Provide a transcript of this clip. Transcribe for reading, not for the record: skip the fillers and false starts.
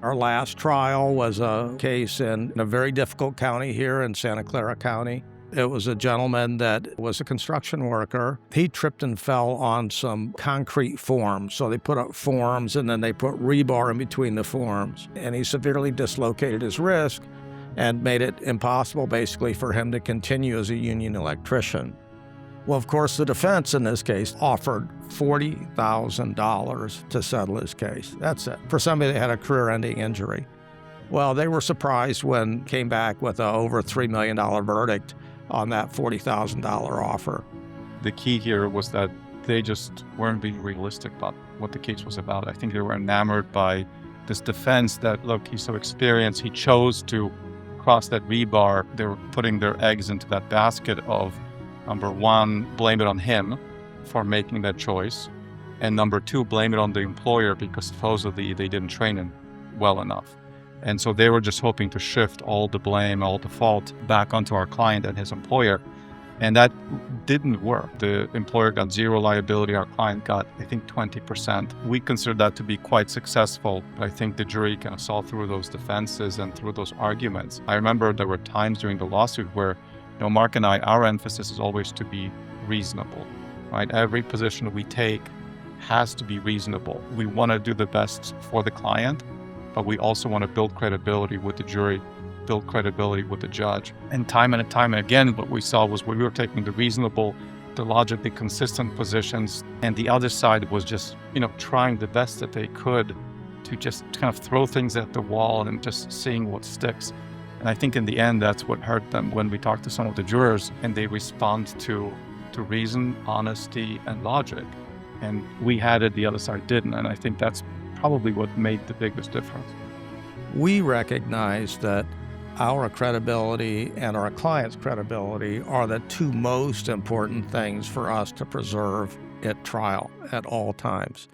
Our last trial was a case in a very difficult county here in Santa Clara County. It was a gentleman that was a construction worker. He tripped and fell on some concrete forms. So they put up forms and then they put rebar in between the forms. And he severely dislocated his wrist and made it impossible basically for him to continue as a union electrician. Well, of course, the defense in this case offered $40,000 to settle his case. That's it, for somebody that had a career-ending injury. Well, they were surprised when came back with a over $3 million verdict on that $40,000 offer. The key here was that they just weren't being realistic about what the case was about. I think they were enamored by this defense that, look, he's so experienced, he chose to cross that rebar. They were putting their eggs into that basket of, number one, blame it on him for making that choice. And number two, blame it on the employer because supposedly they didn't train him well enough. And so they were just hoping to shift all the blame, all the fault back onto our client and his employer. And that didn't work. The employer got zero liability. Our client got, I think, 20%. We consider that to be quite successful. But I think the jury kind of saw through those defenses and through those arguments. I remember there were times during the lawsuit where, Mark and I, our emphasis is always to be reasonable, right? Every position we take has to be reasonable. We want to do the best for the client, but we also want to build credibility with the jury, build credibility with the judge. And time and again, what we saw was we were taking the reasonable, the logically consistent positions, and the other side was just, trying the best that they could to just kind of throw things at the wall and just seeing what sticks. And I think in the end, that's what hurt them when we talked to some of the jurors and they respond to reason, honesty, and logic. And we had it, the other side didn't. And I think that's probably what made the biggest difference. We recognize that our credibility and our client's credibility are the two most important things for us to preserve at trial at all times.